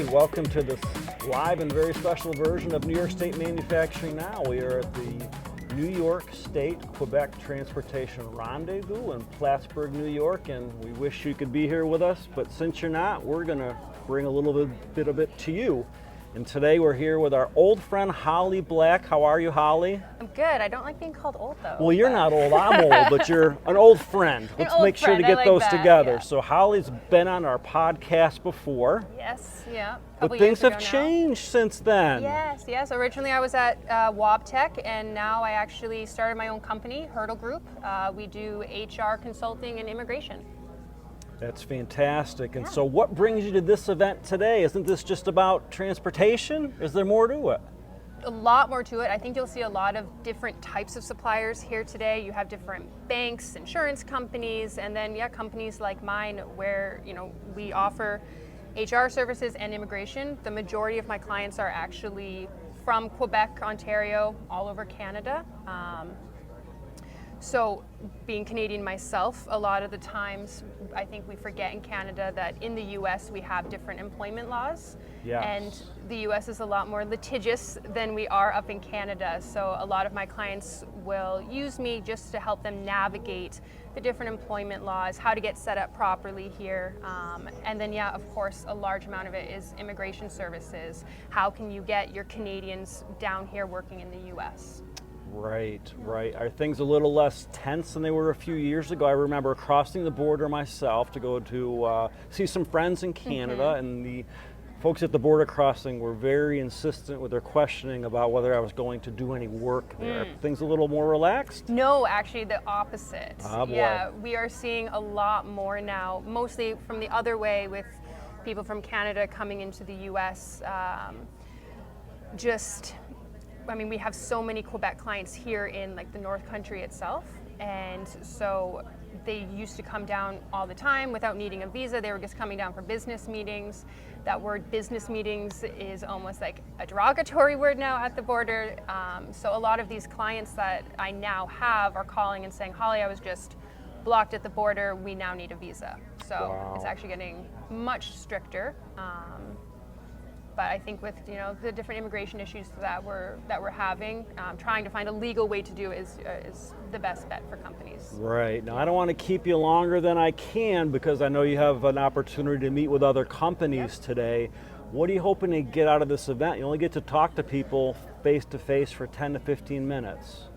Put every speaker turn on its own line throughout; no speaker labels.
Hey, welcome to this live and very special version of New York State Manufacturing Now. We are at the New York State Quebec Transportation Rendezvous in Plattsburgh, New York, and we wish you could be here with us, but since you're not, we're going to bring a little bit of it to you. And today we're here with our old friend Holly Black. How are you, Holly?
I'm good. I don't like being called old, though.
Well, you're not old. I'm old, but you're an old friend. Let's make sure to get those together.
Yeah.
So Holly's been on our podcast before.
Yes, yeah.
But things have changed since then.
Yes. Originally I was at Wabtec, and now I actually started my own company, Hurdle Group. We do HR consulting and immigration.
That's fantastic. And so what brings you to this event today? Isn't this just about transportation? Is there more to it?
A lot more to it. I think you'll see a lot of different types of suppliers here today. You have different banks, insurance companies, and then companies like mine where we offer HR services and immigration. The majority of my clients are actually from Quebec, Ontario, all over Canada. So being Canadian myself, a lot of the times I think we forget in Canada that in the US we have different employment laws.
Yes.
And the US is a lot more litigious than we are up in Canada. So a lot of my clients will use me just to help them navigate the different employment laws, how to get set up properly here. And then of course, a large amount of it is immigration services. How can you get your Canadians down here working in the US?
Right. Are things a little less tense than they were a few years ago? I remember crossing the border myself to go to see some friends in Canada, and the folks at the border crossing were very insistent with their questioning about whether I was going to do any work there. Are things a little more relaxed?
No, actually the opposite.
Oh, boy.
Yeah, we are seeing a lot more now, mostly from the other way with people from Canada coming into the US. We have so many Quebec clients here in the North Country itself, and so they used to come down all the time without needing a visa. They were just coming down for business meetings. That word business meetings is almost like a derogatory word now at the border. So a lot of these clients that I now have are calling and saying, Holly, I was just blocked at the border. We now need a visa. So It's actually getting much stricter. But I think with the different immigration issues that we're having, trying to find a legal way to do is the best bet for companies.
Right. Now I don't want to keep you longer than I can because I know you have an opportunity to meet with other companies today. What are you hoping to get out of this event? You only get to talk to people face to face for 10 to 15 minutes.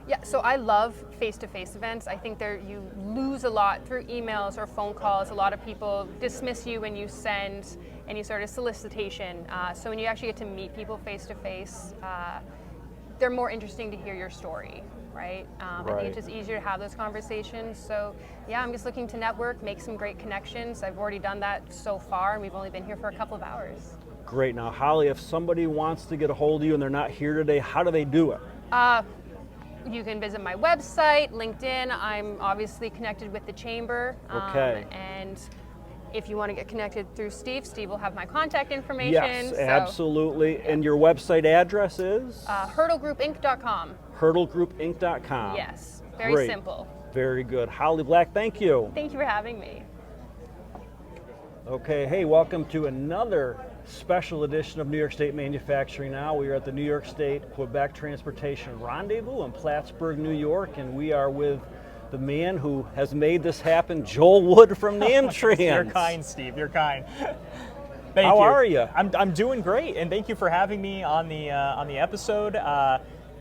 Yeah, so I love face-to-face events. I think you lose a lot through emails or phone calls. A lot of people dismiss you when you send any sort of solicitation. So when you actually get to meet people face-to-face, they're more interesting to hear your story, right? I think it's just easier to have those conversations. So I'm just looking to network, make some great connections. I've already done that so far, and we've only been here for a couple of hours.
Great. Now, Holly, if somebody wants to get a hold of you and they're not here today, how do they do it?
You can visit my website, LinkedIn. I'm obviously connected with the chamber.
Okay.
And if you want to get connected through Steve will have my contact information.
Yes, absolutely. And your website address is?
hurdlegroupinc.com.
hurdlegroupinc.com.
Yes, very simple.
Very good. Holly Black, thank you.
Thank you for having me.
Okay, hey, welcome to another special edition of New York State Manufacturing Now. We are at the New York State Quebec Transportation Rendezvous in Plattsburgh, New York, and we are with the man who has made this happen, Joel Wood from Namtrans.
You're kind, Steve. You're kind. Thank
How
you.
are you?
I'm doing great, and thank you for having me on the episode.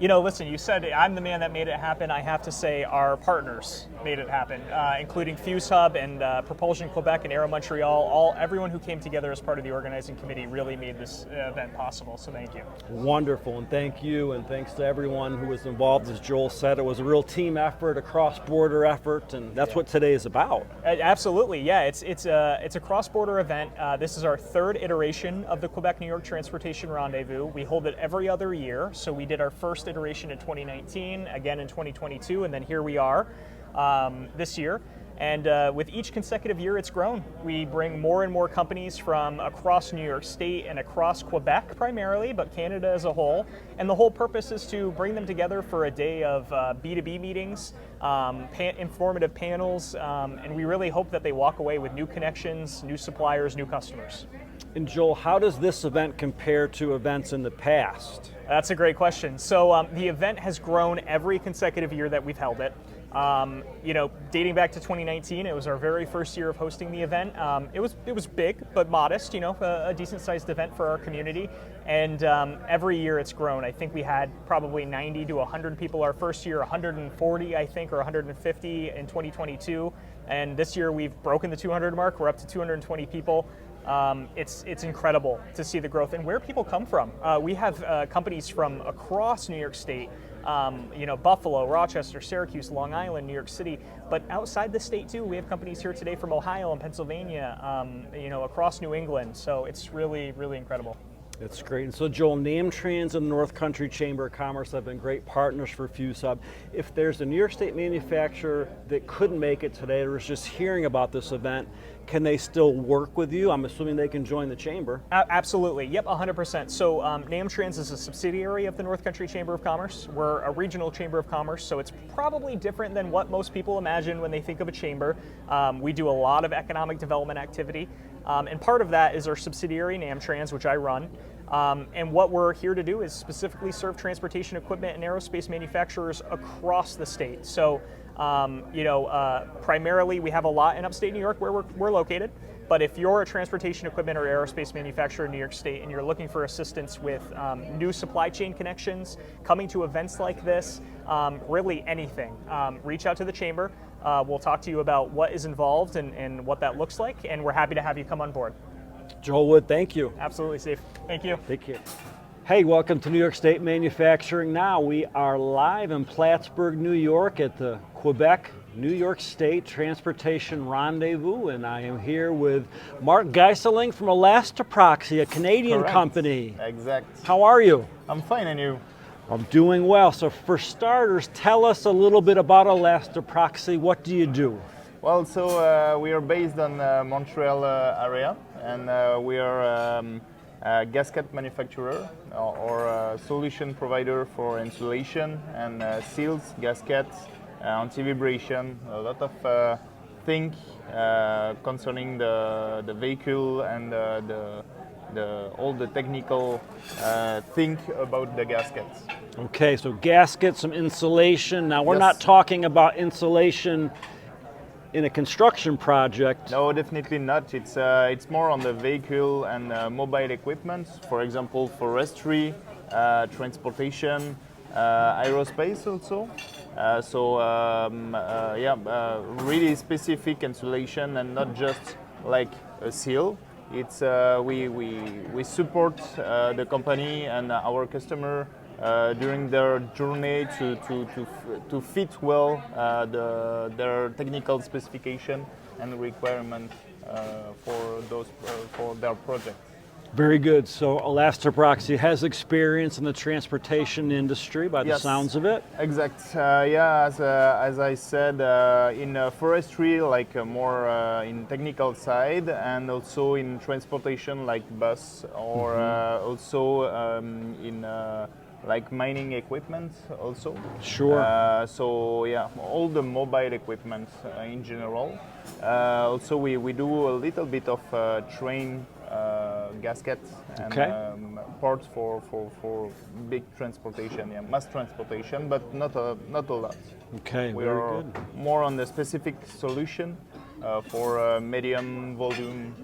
Listen, you said I'm the man that made it happen. I have to say our partners made it happen, including Fuse Hub and Propulsion Quebec and Aero Montreal. Everyone who came together as part of the organizing committee really made this event possible, so thank you.
Wonderful, and thank you, and thanks to everyone who was involved. As Joel said, it was a real team effort, a cross-border effort, and that's what today is about.
Absolutely, yeah. It's a cross-border event. This is our third iteration of the Quebec-New York Transportation Rendezvous. We hold it every other year, so we did our first iteration in 2019, again in 2022, and then here we are this year. And with each consecutive year, it's grown. We bring more and more companies from across New York State and across Quebec primarily, but Canada as a whole. And the whole purpose is to bring them together for a day of B2B meetings, informative panels, and we really hope that they walk away with new connections, new suppliers, new customers.
And Joel, how does this event compare to events in the past?
That's a great question. So the event has grown every consecutive year that we've held it. Dating back to 2019, it was our very first year of hosting the event. It was big but modest, a decent-sized event for our community. And every year it's grown. I think we had probably 90 to 100 people our first year, 140 I think, or 150 in 2022. And this year we've broken the 200 mark. We're up to 220 people. It's incredible to see the growth and where people come from. We have companies from across New York State, Buffalo, Rochester, Syracuse, Long Island, New York City, but outside the state too. We have companies here today from Ohio and Pennsylvania, across New England. So it's really, really incredible.
That's great. And so Joel, NamTrans and the North Country Chamber of Commerce have been great partners for FuseHub. If there's a New York State manufacturer that couldn't make it today or was just hearing about this event, can they still work with you? I'm assuming they can join the chamber.
Absolutely. Yep, 100%. So NamTrans is a subsidiary of the North Country Chamber of Commerce. We're a regional chamber of commerce, so it's probably different than what most people imagine when they think of a chamber. We do a lot of economic development activity, and part of that is our subsidiary NamTrans, which I run. And what we're here to do is specifically serve transportation equipment and aerospace manufacturers across the state. So primarily we have a lot in upstate New York where we're located, but if you're a transportation equipment or aerospace manufacturer in New York State and you're looking for assistance with new supply chain connections, coming to events like this, really anything, reach out to the chamber. We'll talk to you about what is involved and what that looks like, and we're happy to have you come on board.
Joel Wood, thank you.
Absolutely, Steve. Thank you.
Take care. Hey, welcome to New York State Manufacturing Now. We are live in Plattsburgh, New York at the Québec-New York State Transportation Rendezvous, and I am here with Mark Geiseling from Elastoproxy, a Canadian
Correct.
Company.
Exact.
How are you?
I'm fine, and you?
I'm doing well. So for starters, tell us a little bit about Elastoproxy. What do you do?
Well, so we are based on Montreal area, and we are a gasket manufacturer or a solution provider for insulation and seals, gaskets, anti-vibration, a lot of things concerning the vehicle and all the technical thing about the gaskets.
Okay, so gaskets, some insulation. Now we're
Yes.
not talking about insulation in a construction project.
No, definitely not. It's more on the vehicle and mobile equipment. For example, forestry, transportation, aerospace also. Really specific insulation and not just like a seal. It's we support the company and our customer during their journey to fit well their technical specification and requirement for their project.
Very good. So Elastoproxy has experience in the transportation industry by the
Yes.
sounds of it.
Exact. As I said, in forestry, like more in technical side, and also in transportation, like bus, or also in like mining equipment, also.
Sure.
All the mobile equipment in general. Also, we do a little bit of train gaskets and
Okay.
parts for big transportation, mass transportation, but not a lot.
Okay,
We
very
are
good.
more on the specific solution for medium volume,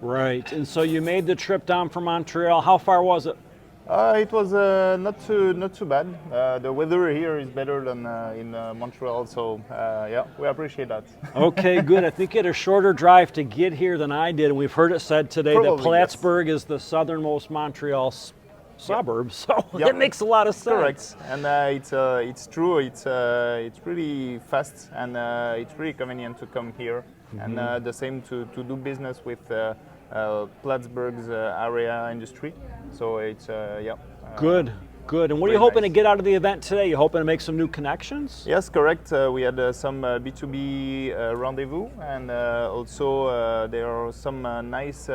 Right. And so you made the trip down from Montreal. How far was it?
It was not too bad. The weather here is better than in Montreal, so we appreciate that.
Okay, good. I think you had a shorter drive to get here than I did, and we've heard it said today that
Probably,
Plattsburgh is the southernmost Montreal suburb, so
Yep.
it makes a lot of sense.
Correct, and it's true. It's pretty fast, and it's really convenient to come here, and the same to do business with Plattsburgh's area industry. So it's
Good, good. And what are you
Very
hoping
nice.
to get out of the event today? You hoping to make some new connections?
Yes, correct. We had some B2B rendezvous, and also there are some nice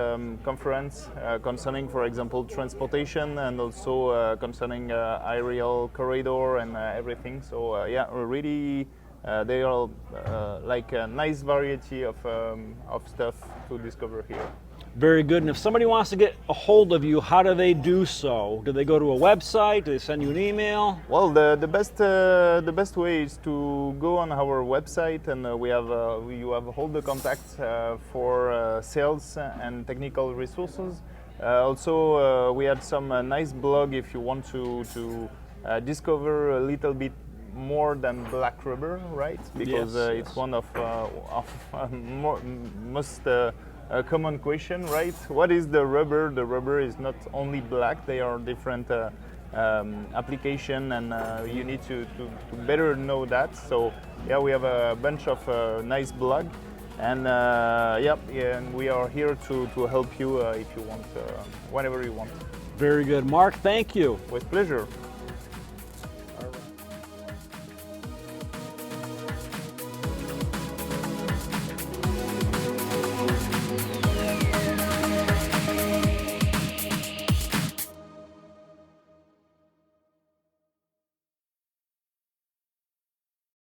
conference concerning, for example, transportation, and also concerning aerial corridor and everything. So we're really they are like a nice variety of stuff to discover here.
Very good. And if somebody wants to get a hold of you, how do they do so? Do they go to a website? Do they send you an email?
Well, the best way is to go on our website, and you have all the contacts for sales and technical resources. Also, we had some nice blog if you want to discover a little bit more than black rubber, right? Because
Yes,
it's one of most common question, right? What is the rubber? The rubber is not only black. They are different application, and you need to better know that. So yeah, we have a bunch of nice blog, and and we are here to help you if you want, whenever you want.
Very good. Mark, thank you.
With pleasure.